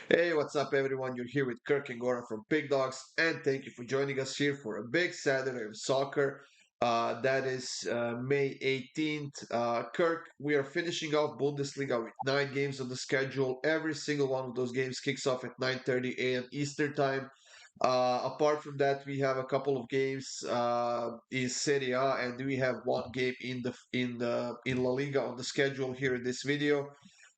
Hey, what's up, everyone? You're here with Kirk and Gora from PickDawgz, and thank you for joining us here for a big Saturday of soccer. That is May 18th. Kirk, we are finishing off Bundesliga with 9 games on the schedule. Every single one of those games kicks off at 9:30 a.m. Eastern Time. Apart from that, we have a couple of games in Serie A, and we have one game in La Liga on the schedule here in this video.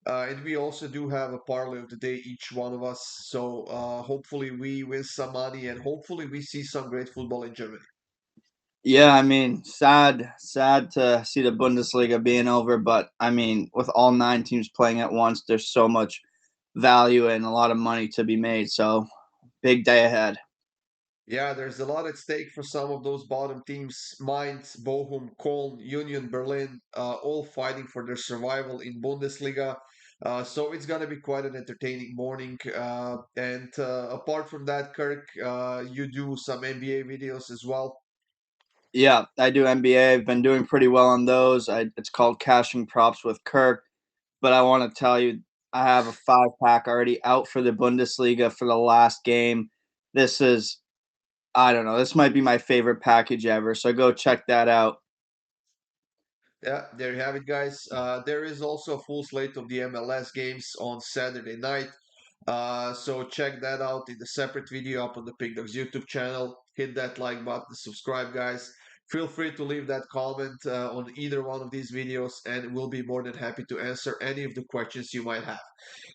And we also do have a parlay of the day, each one of us. So hopefully we win some money and hopefully we see some great football in Germany. Yeah, I mean, sad to see the Bundesliga being over, but I mean, with all 9 teams playing at once, there's so much value and a lot of money to be made. So, big day ahead. Yeah, there's a lot at stake for some of those bottom teams. Mainz, Bochum, Köln, Union Berlin, all fighting for their survival in Bundesliga. So it's going to be quite an entertaining morning. And apart from that, Kirk, you do some NBA videos as well. Yeah, I do NBA. I've been doing pretty well on those. It's called Cashing Props with Kirk. But I want to tell you, I have a 5 pack already out for the Bundesliga for the last game. This is, I don't know, this might be my favorite package ever. So go check that out. Yeah, there you have it, guys. There is also a full slate of the MLS games on Saturday night. So check that out in the separate video up on the PickDawgz YouTube channel. Hit that like button, subscribe, guys. Feel free to leave that comment on either one of these videos, and we'll be more than happy to answer any of the questions you might have.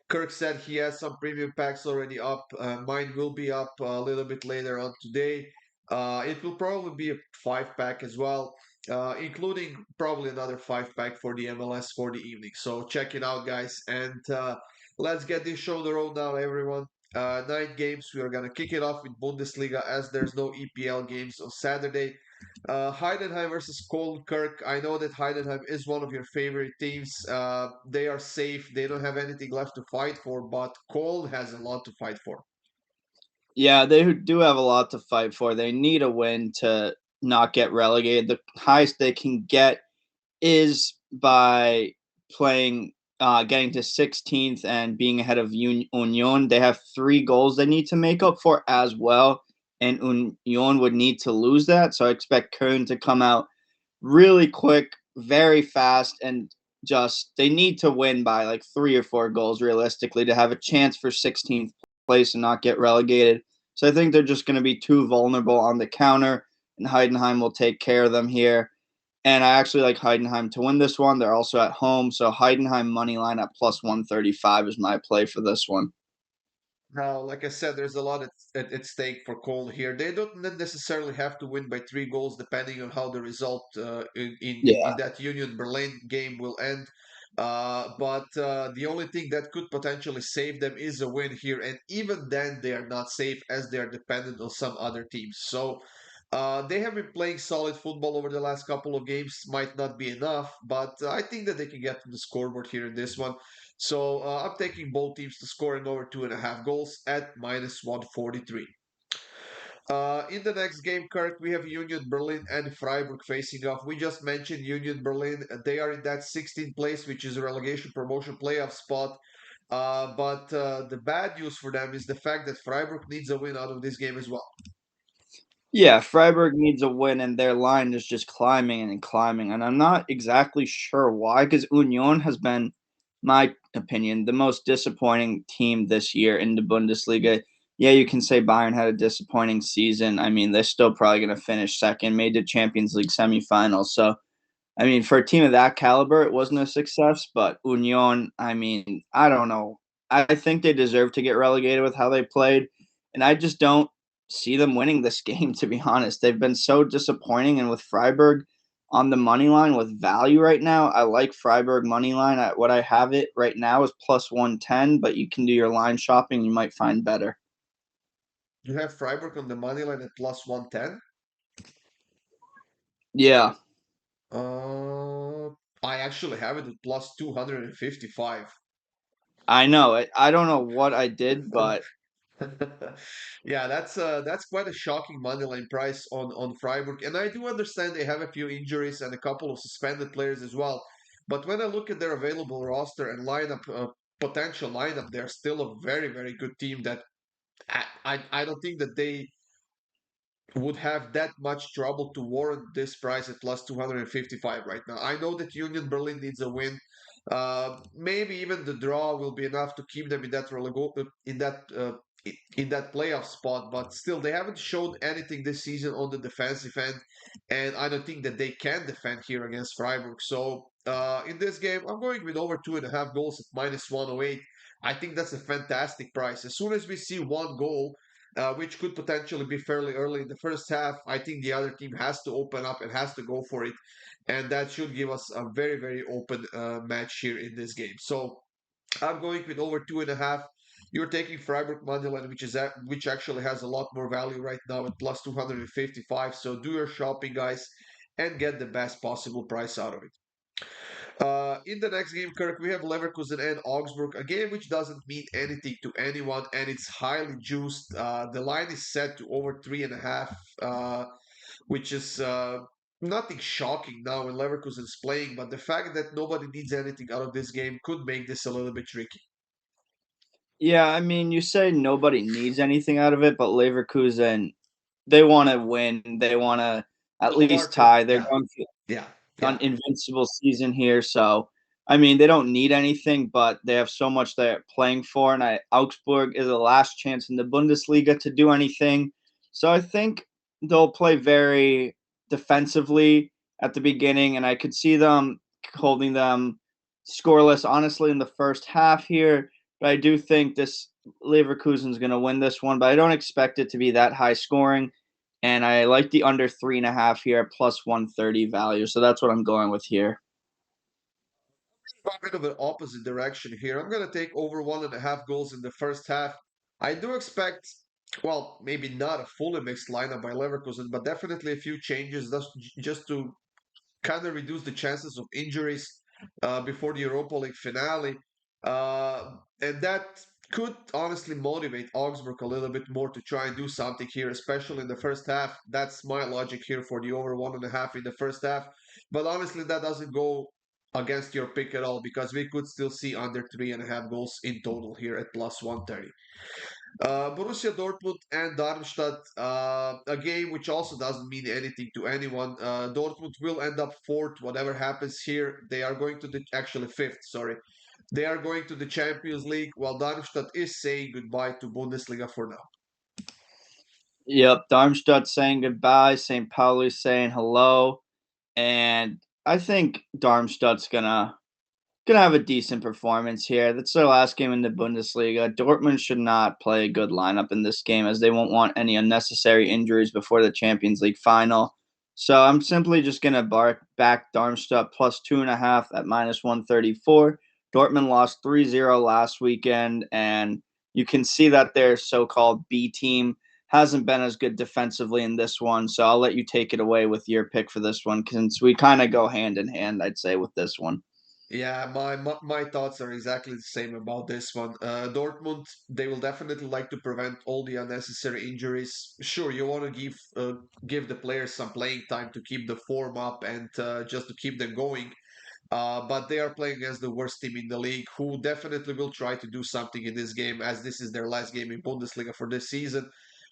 Kirk said he has some premium packs already up. Mine will be up a little bit later on today. It will probably be a 5 pack as well, including probably another 5 pack for the MLS for the evening. So check it out, guys. And let's get this show on the road now, everyone. 9 games. We are going to kick it off with Bundesliga as there's no EPL games on Saturday. Heidenheim versus Kirk. I know that Heidenheim is one of your favorite teams. They are safe. They don't have anything left to fight for, but Cole has a lot to fight for. Yeah, they do have a lot to fight for. They need a win to not get relegated. The highest they can get is by playing, getting to 16th and being ahead of Union. They have 3 goals they need to make up for as well, and Union would need to lose that. So I expect Köln to come out really quick, very fast, and just they need to win by like 3 or 4 goals realistically to have a chance for 16th place and not get relegated. So I think they're just going to be too vulnerable on the counter, and Heidenheim will take care of them here. And I actually like Heidenheim to win this one. They're also at home, so Heidenheim money line at plus 135 is my play for this one. Now, like I said, there's a lot at stake for Cole here. They don't necessarily have to win by 3 goals, depending on how the result in Yeah. that Union Berlin game will end. But the only thing that could potentially save them is a win here, and even then, they are not safe as they are dependent on some other teams. So they have been playing solid football over the last couple of games. Might not be enough, but I think that they can get to the scoreboard here in this one. So I'm taking both teams to score in over 2.5 goals at minus 143. In the next game, Kirk, we have Union Berlin and Freiburg facing off. We just mentioned Union Berlin. They are in that 16th place, which is a relegation promotion playoff spot. But the bad news for them is the fact that Freiburg needs a win out of this game as well. Yeah, Freiburg needs a win, and their line is just climbing and climbing. And I'm not exactly sure why, because Union has been, my opinion, the most disappointing team this year in the Bundesliga. Yeah, you can say Bayern had a disappointing season. I mean, they're still probably going to finish second, made the Champions League semifinals. So, I mean, for a team of that caliber, it wasn't a success. But Union, I mean, I don't know. I think they deserve to get relegated with how they played, and I just don't see them winning this game. To be honest, they've been so disappointing, and with Freiburg on the money line with value right now, I like Freiburg money line. What I have it right now is plus 110, but you can do your line shopping. You might find better. You have Freiburg on the money line at plus 110. Yeah, Uh, I actually have it at plus 255. I know. I don't know what I did, but Yeah, that's quite a shocking money line price on Freiburg, and I do understand they have a few injuries and a couple of suspended players as well. But when I look at their available roster and lineup, potential lineup, they're still a very, very good team that I don't think that they would have that much trouble to warrant this price at plus 255 right now. I know that Union Berlin needs a win. Maybe even the draw will be enough to keep them in that in that playoff spot, but still they haven't shown anything this season on the defensive end, and I don't think that they can defend here against Freiburg. So in this game, I'm going with over 2.5 goals at minus 108. I think that's a fantastic price. As soon as we see one goal, which could potentially be fairly early in the first half. I think the other team has to open up and has to go for it, and that should give us a very, very open match here in this game. So I'm going with over 2.5. You're taking Freiburg Moneyline, which actually has a lot more value right now at plus 255. So do your shopping, guys, and get the best possible price out of it. In the next game, Kirk, we have Leverkusen and Augsburg, a game which doesn't mean anything to anyone, and it's highly juiced. The line is set to over 3.5, which is nothing shocking now when Leverkusen is playing, but the fact that nobody needs anything out of this game could make this a little bit tricky. Yeah, I mean, you say nobody needs anything out of it, but Leverkusen, they want to win. They want to at No least hard to, tie. They're yeah, going for yeah, an yeah. invincible season here. So, I mean, they don't need anything, but they have so much they're playing for. And Augsburg is the last chance in the Bundesliga to do anything. So I think they'll play very defensively at the beginning, and I could see them holding them scoreless, honestly, in the first half here. But I do think this Leverkusen's going to win this one, but I don't expect it to be that high scoring. And I like the under 3.5 here at plus 130 value. So that's what I'm going with here. A bit of an opposite direction here. I'm going to take over 1.5 goals in the first half. I do expect, well, maybe not a fully mixed lineup by Leverkusen, but definitely a few changes just to kind of reduce the chances of injuries before the Europa League finale. And that could honestly motivate Augsburg a little bit more to try and do something here, especially in the first half. That's my logic here for the over 1.5 in the first half. But honestly, that doesn't go against your pick at all because we could still see under 3.5 goals in total here at plus 130. Borussia Dortmund and Darmstadt, a game which also doesn't mean anything to anyone. Dortmund will end up fourth, whatever happens here. They are going to the actually fifth, sorry. They are going to the Champions League, while Darmstadt is saying goodbye to Bundesliga for now. Yep, Darmstadt saying goodbye. St. Pauli saying hello. And I think Darmstadt's gonna have a decent performance here. That's their last game in the Bundesliga. Dortmund should not play a good lineup in this game as they won't want any unnecessary injuries before the Champions League final. So I'm simply just gonna back Darmstadt plus 2.5 at minus 134. Dortmund lost 3-0 last weekend, and you can see that their so-called B team hasn't been as good defensively in this one. So I'll let you take it away with your pick for this one, since we kind of go hand in hand, I'd say, with this one. Yeah, my thoughts are exactly the same about this one. Dortmund, they will definitely like to prevent all the unnecessary injuries. Sure, you want to give the players some playing time to keep the form up and just to keep them going. But they are playing against the worst team in the league, who definitely will try to do something in this game, as this is their last game in Bundesliga for this season.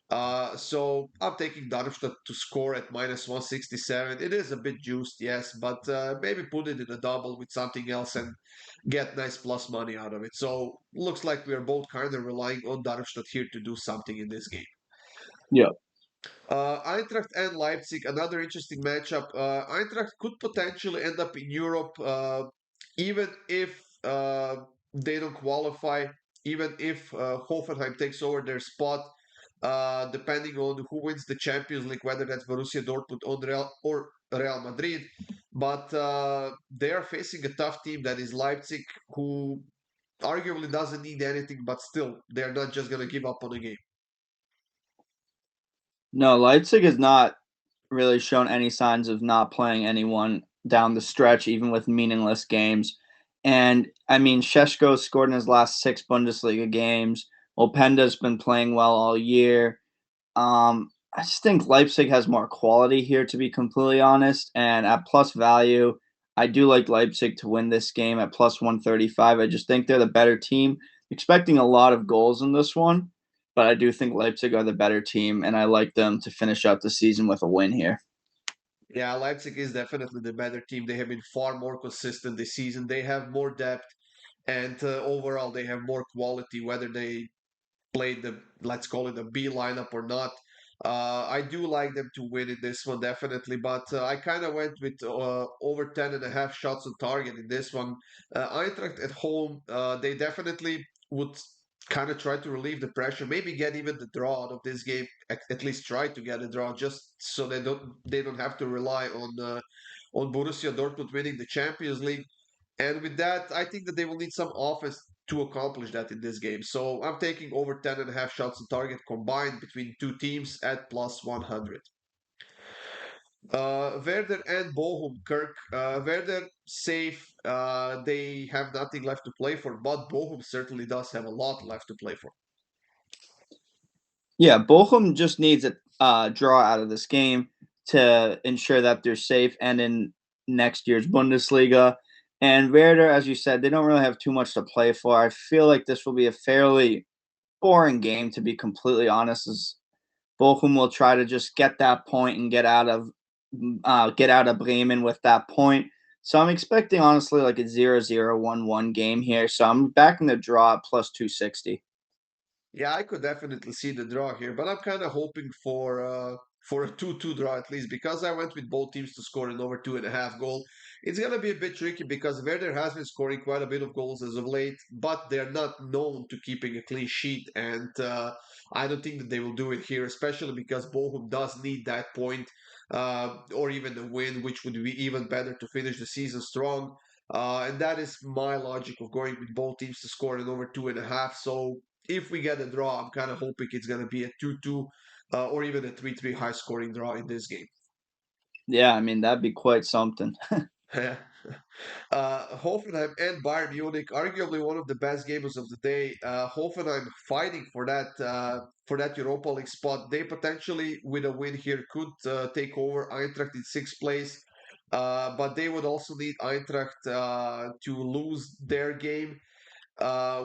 So I'm taking Darmstadt to score at minus 167. It is a bit juiced, yes, but maybe put it in a double with something else and get nice plus money out of it. So looks like we are both kind of relying on Darmstadt here to do something in this game. Yeah. Eintracht and Leipzig, another interesting matchup. Eintracht could potentially end up in Europe, even if they don't qualify, even if Hoffenheim takes over their spot, depending on who wins the Champions League, whether that's Borussia Dortmund or Real Madrid. But they are facing a tough team that is Leipzig, who arguably doesn't need anything, but still, they're not just going to give up on the game. No, Leipzig has not really shown any signs of not playing anyone down the stretch, even with meaningless games. And I mean, Sheshko scored in his last 6 Bundesliga games. Openda's been playing well all year. I just think Leipzig has more quality here, to be completely honest. And at plus value, I do like Leipzig to win this game at plus 135. I just think they're the better team. Expecting a lot of goals in this one, but I do think Leipzig are the better team, and I like them to finish out the season with a win here. Yeah, Leipzig is definitely the better team. They have been far more consistent this season. They have more depth, and overall, they have more quality, whether they played the, let's call it, a B lineup or not. I do like them to win in this one, definitely, but I kind of went with over 10.5 shots on target in this one. Eintracht at home, they definitely would kind of try to relieve the pressure, maybe get even the draw out of this game, at least try to get a draw, just so they don't have to rely on Borussia Dortmund winning the Champions League. And with that, I think that they will need some offense to accomplish that in this game. So I'm taking over 10.5 shots on target combined between two teams at plus 100. Werder and Bochum, Kirk. Werder safe. They have nothing left to play for, but Bochum certainly does have a lot left to play for. Yeah, Bochum just needs a draw out of this game to ensure that they're safe and in next year's Bundesliga. And Werder, as you said, they don't really have too much to play for. I feel like this will be a fairly boring game, to be completely honest. As Bochum will try to just get that point and get out of Bremen with that point. So I'm expecting honestly like a 0-0, 1-1 game here. So I'm backing the draw at plus 260. Yeah, I could definitely see the draw here, but I'm kind of hoping for a 2-2 draw at least because I went with both teams to score an over 2.5 goal. It's gonna be a bit tricky because Werder has been scoring quite a bit of goals as of late, but they're not known to keeping a clean sheet, and I don't think that they will do it here, especially because Bochum does need that point or even a win, which would be even better to finish the season strong. And that is my logic of going with both teams to score an over 2.5. So if we get a draw, I'm kind of hoping it's going to be a 2-2 or even a 3-3 high scoring draw in this game. Yeah, I mean, that'd be quite something. Hoffenheim and Bayern Munich, arguably one of the best games of the day. Hoffenheim fighting for that Europa League spot. They potentially, with a win here, could take over Eintracht in sixth place. But they would also need Eintracht to lose their game,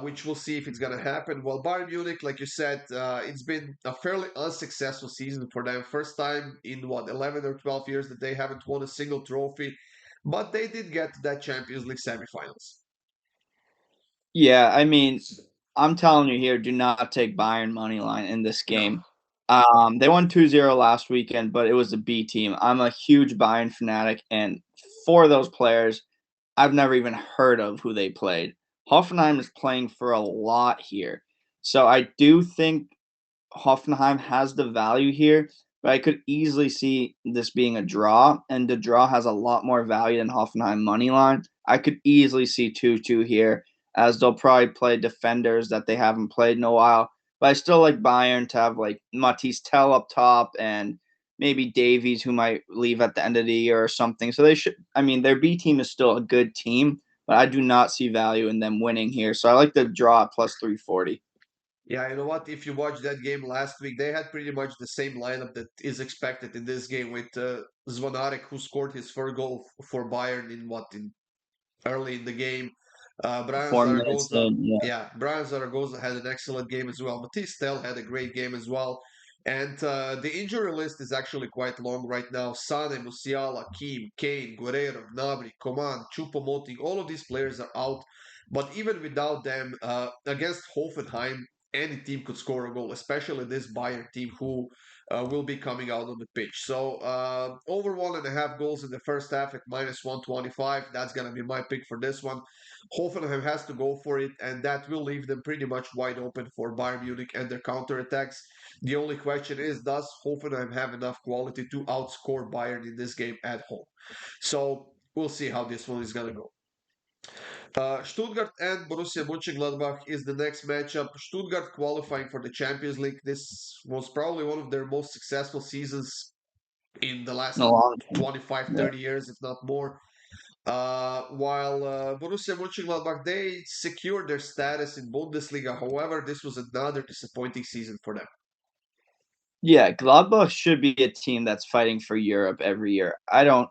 which we'll see if it's going to happen. Well, Bayern Munich, like you said, it's been a fairly unsuccessful season for them. First time in what, 11 or 12 years that they haven't won a single trophy, but they did get to that Champions League semifinals. Yeah, I mean, I'm telling you here, do not take Bayern money line in this No. game. They won 2-0 last weekend, but it was a B team. I'm a huge Bayern fanatic, and for those players, I've never even heard of who they played. Hoffenheim is playing for a lot here. So I do think Hoffenheim has the value here, but I could easily see this being a draw, and the draw has a lot more value than Hoffenheim money line. I could easily see 2-2 here, as they'll probably play defenders that they haven't played in a while. But I still like Bayern to have like Matisse Tell up top and maybe Davies, who might leave at the end of the year or something. So they should, I mean, their B team is still a good team, but I do not see value in them winning here. So I like the draw at plus 340. Yeah, you know what? If you watched that game last week, they had pretty much the same lineup that is expected in this game with Zvonarek, who scored his first goal for Bayern in what, in early in the game. Brian 4 minutes Zaragoza, in, yeah. yeah, Brian Zaragoza had an excellent game as well. Matisse Tell had a great game as well. And the injury list is actually quite long right now. Sane, Musiala, Kim, Kane, Guerrero, Gnabry, Coman, Choupo-Moting, all of these players are out. But even without them, against Hoffenheim, any team could score a goal, especially this Bayern team who will be coming out on the pitch. So over 1.5 goals in the first half at minus 125. That's going to be my pick for this one. Hoffenheim has to go for it, and that will leave them pretty much wide open for Bayern Munich and their counterattacks. The only question is, does Hoffenheim have enough quality to outscore Bayern in this game at home? So we'll see how this one is going to go. Stuttgart and Borussia Mönchengladbach is the next matchup. Stuttgart qualifying for the Champions League. This was probably one of their most successful seasons in the In last a long time. 25, Yeah. 30 years, if not more. While Borussia Mönchengladbach, they secured their status in Bundesliga. However, this was another disappointing season for them. Yeah, Gladbach should be a team that's fighting for Europe every year. I don't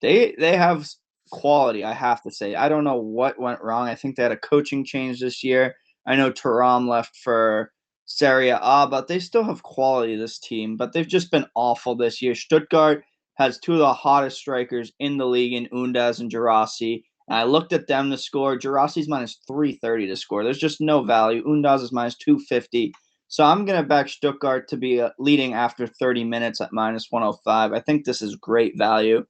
they have quality, I have to say. I don't know what went wrong. I think they had a coaching change this year. I know Thuram left for Serie A, but they still have quality, this team, but they've just been awful this year. Stuttgart has two of the hottest strikers in the league in Undaz and Girassi. And I looked at them to score. Girassi's minus 330 to score. There's just no value. Undaz is minus 250. So I'm going to back Stuttgart to be leading after 30 minutes at minus 105. I think this is great value,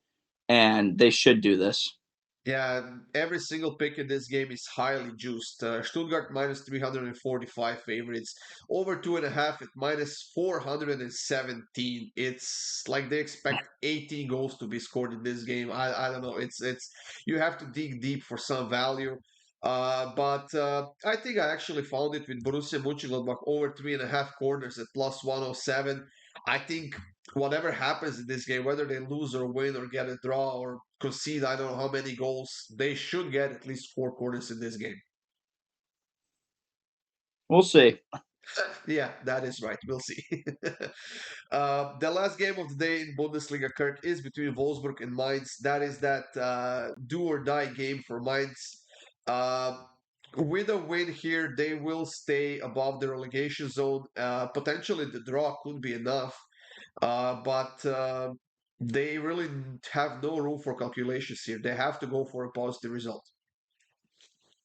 and they should do this. Yeah, every single pick in this game is highly juiced. Stuttgart minus 345 favorites, over 2.5 at minus 417. It's like they expect 18 goals to be scored in this game. I don't know. It's you have to dig deep for some value. But I think I actually found it with Borussia Mönchengladbach over 3.5 corners at plus 107. I think whatever happens in this game, whether they lose or win or get a draw or concede, I don't know how many goals, they should get at least 4 corners in this game. We'll see. Yeah, that is right. We'll see. The last game of the day in Bundesliga, Kirk, is between Wolfsburg and Mainz. That is that do or die game for Mainz. Uh, with a win here, they will stay above the relegation zone. Potentially, the draw could be enough. But they really have no room for calculations here. They have to go for a positive result.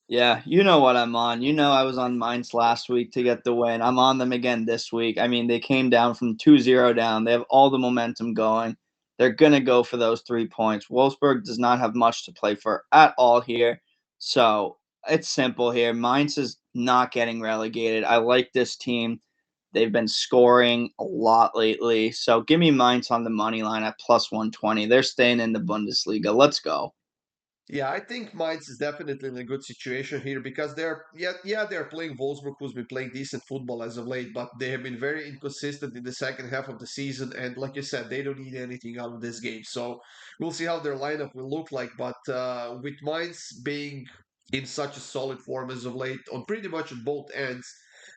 Yeah, you know what I'm on. You know I was on Mainz last week to get the win. I'm on them again this week. I mean, they came down from 2-0 down. They have all the momentum going. They're going to go for those 3 points. Wolfsburg does not have much to play for at all here. So it's simple here. Mainz is not getting relegated. I like this team. They've been scoring a lot lately. So give me Mainz on the money line at plus 120. They're staying in the Bundesliga. Let's go. Yeah, I think Mainz is definitely in a good situation here because they're playing Wolfsburg, who's been playing decent football as of late, but they have been very inconsistent in the second half of the season. And like you said, they don't need anything out of this game. So we'll see how their lineup will look like. But with Mainz being in such a solid form as of late on pretty much on both ends,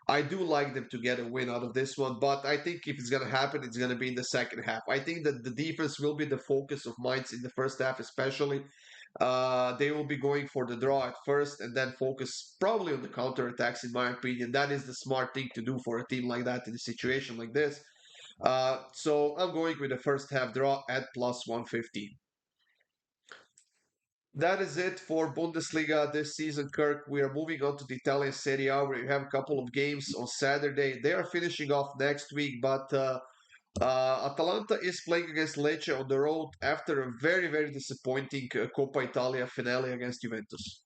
I do like them to get a win out of this one. But I think if it's going to happen, it's going to be in the second half. I think that the defense will be the focus of Mainz in the first half, especially. They will be going for the draw at first and then focus probably on the counter attacks, in my opinion. That is the smart thing to do for a team like that in a situation like this. So I'm going with the first half draw at plus 115. That is it for Bundesliga this season, Kirk. We are moving on to the Italian Serie A, where you have a couple of games on Saturday. They are finishing off next week, but Atalanta is playing against Lecce on the road after a very, very disappointing Coppa Italia finale against Juventus.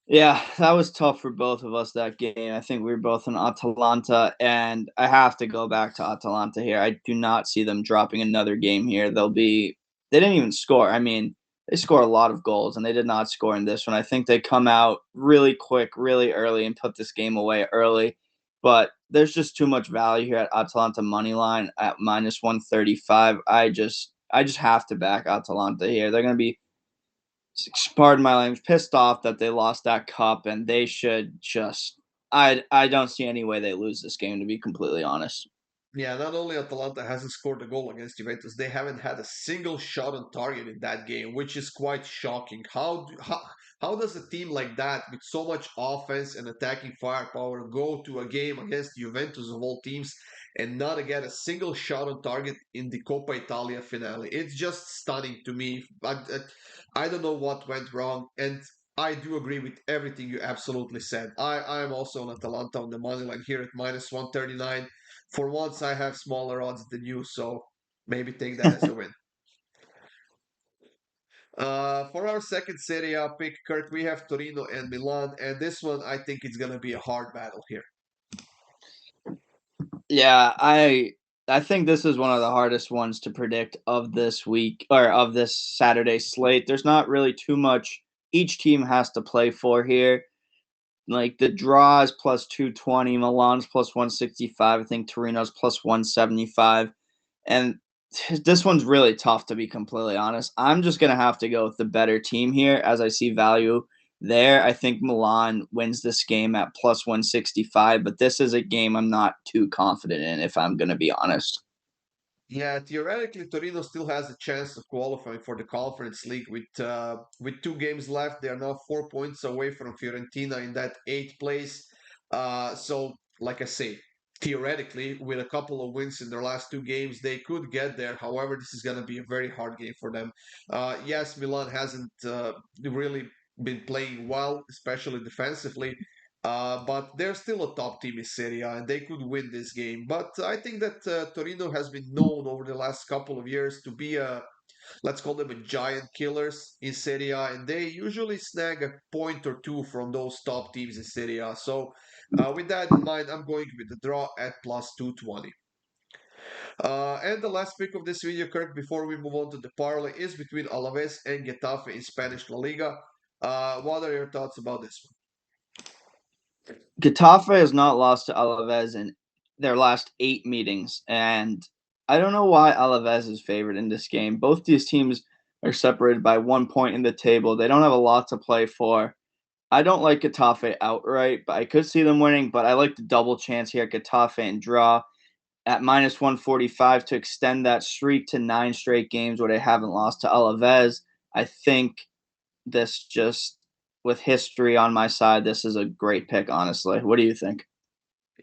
Yeah, that was tough for both of us that game. I think we were both in Atalanta, and I have to go back to Atalanta here. I do not see them dropping another game here. They didn't even score. I mean, they score a lot of goals, and they did not score in this one. I think they come out really quick, really early, and put this game away early. But there's just too much value here at Atalanta money line at minus 135. I just have to back Atalanta here. They're going to be, pardon my language, pissed off that they lost that cup, and they should just. I don't see any way they lose this game, to be completely honest. Yeah, not only Atalanta hasn't scored a goal against Juventus, they haven't had a single shot on target in that game, which is quite shocking. How does a team like that, with so much offense and attacking firepower, go to a game against Juventus of all teams and not get a single shot on target in the Coppa Italia finale? It's just stunning to me. I don't know what went wrong, and I do agree with everything you absolutely said. I am also on Atalanta on the money line here at minus 139. For once, I have smaller odds than you, so maybe take that as a win. For our second Serie A pick, Kurt, we have Torino and Milan, and this one I think it's gonna be a hard battle here. Yeah, I think this is one of the hardest ones to predict of this week or of this Saturday slate. There's not really too much each team has to play for here. Like the draw is plus 220, Milan's plus 165, I think Torino's plus 175. And this one's really tough, to be completely honest. I'm just gonna have to go with the better team here as I see value there. I think Milan wins this game at plus 165, but this is a game I'm not too confident in, if I'm gonna be honest. Yeah, theoretically, Torino still has a chance of qualifying for the Conference League with 2 games left. They are now 4 points away from Fiorentina in that eighth place. So, like I say, theoretically, with a couple of wins in their last 2 games, they could get there. However, this is going to be a very hard game for them. Yes, Milan hasn't really been playing well, especially defensively. But they're still a top team in Serie A, and they could win this game. But I think that Torino has been known over the last couple of years to be let's call them a giant killers in Serie A, and they usually snag a point or two from those top teams in Serie A. So with that in mind, I'm going with the draw at plus 220. And the last pick of this video, Kirk, before we move on to the parlay, is between Alaves and Getafe in Spanish La Liga. What are your thoughts about this one? Getafe has not lost to Alaves in their last 8 meetings, and I don't know why Alaves is favored in this game. Both these teams are separated by 1 point in the table. They don't have a lot to play for. I don't like Getafe outright, but I could see them winning. But I like the double chance here at Getafe and draw at minus 145 to extend that streak to 9 straight games where they haven't lost to Alaves. I think this just with history on my side, this is a great pick, honestly. What do you think?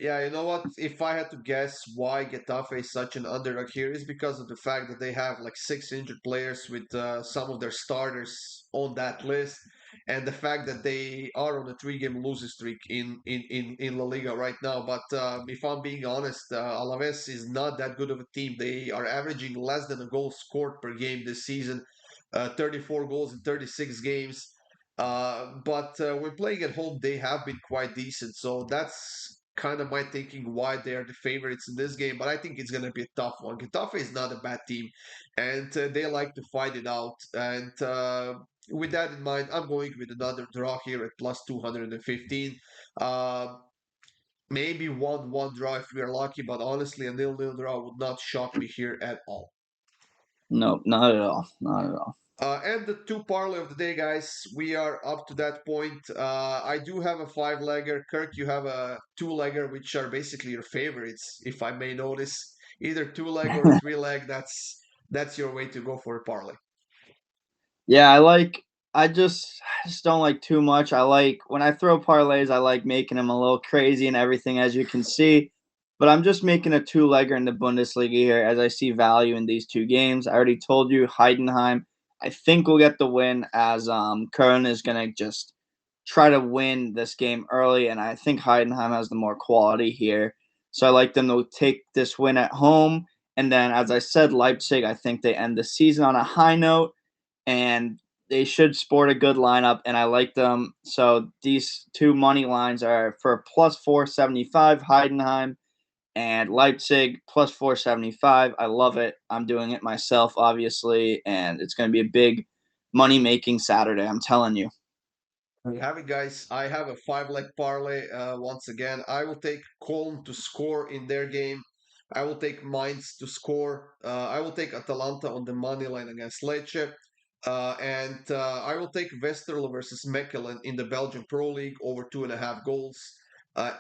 Yeah, you know what? If I had to guess why Getafe is such an underdog here is because of the fact that they have like 6 injured players with some of their starters on that list, and the fact that they are on a 3-game losing streak in La Liga right now. But if I'm being honest, Alaves is not that good of a team. They are averaging less than a goal scored per game this season, 34 goals in 36 games. But when playing at home, they have been quite decent. So that's kind of my thinking why they are the favorites in this game. But I think it's going to be a tough one. Getafe is not a bad team, and they like to fight it out. And with that in mind, I'm going with another draw here at plus 215. Uh, Maybe 1-1 draw if we are lucky, but honestly, a nil-nil draw would not shock me here at all. Nope, not at all. Not at all. And the two parlay of the day, guys. We are up to that point. I do have a 5-legger. Kirk, you have a 2-legger, which are basically your favorites, if I may notice. Either 2-leg or a 3-leg. That's your way to go for a parlay. Yeah, I just don't like too much. I like when I throw parlays, I like making them a little crazy and everything, as you can see. But I'm just making a two-legger in the Bundesliga here as I see value in these 2 games. I already told you Heidenheim, I think will get the win as Köln is gonna just try to win this game early, and I think Heidenheim has the more quality here. So I like them to take this win at home. And then, as I said, Leipzig, I think they end the season on a high note and they should sport a good lineup, and I like them. So these two money lines are for plus 475 Heidenheim and Leipzig plus 475. I love it. I'm doing it myself, obviously, and it's going to be a big money making Saturday. I'm telling you. There you have it, guys. I have a 5-leg parlay. Once again, I will take Colm to score in their game. I will take Mainz to score. I will take Atalanta on the money line against Lecce. And I will take Westerlo versus Mechelen in the Belgian Pro League over 2.5 goals.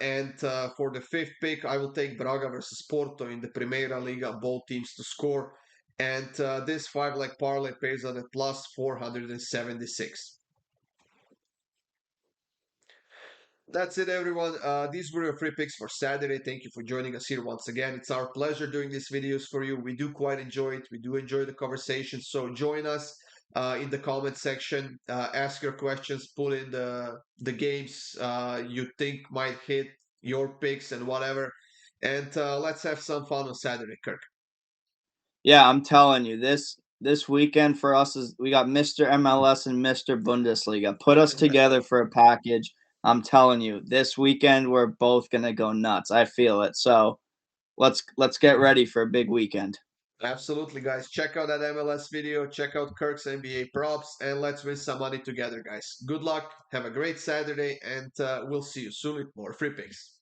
And for the fifth pick, I will take Braga versus Porto in the Primeira Liga, both teams to score. And this 5-leg parlay pays out at plus 476. That's it, everyone. These were your free picks for Saturday. Thank you for joining us here once again. It's our pleasure doing these videos for you. We do quite enjoy it. We do enjoy the conversation. So join us in the comment section. Ask your questions. Put in the games you think might hit your picks and whatever. And let's have some fun on Saturday, Kirk. Yeah, I'm telling you, this weekend for us is we got Mr. MLS and Mr. Bundesliga. Put us together for a package. I'm telling you, this weekend we're both gonna go nuts. I feel it. So let's get ready for a big weekend. Absolutely, guys. Check out that MLS video. Check out Kirk's NBA props, and let's win some money together, guys. Good luck. Have a great Saturday, and we'll see you soon with more free picks.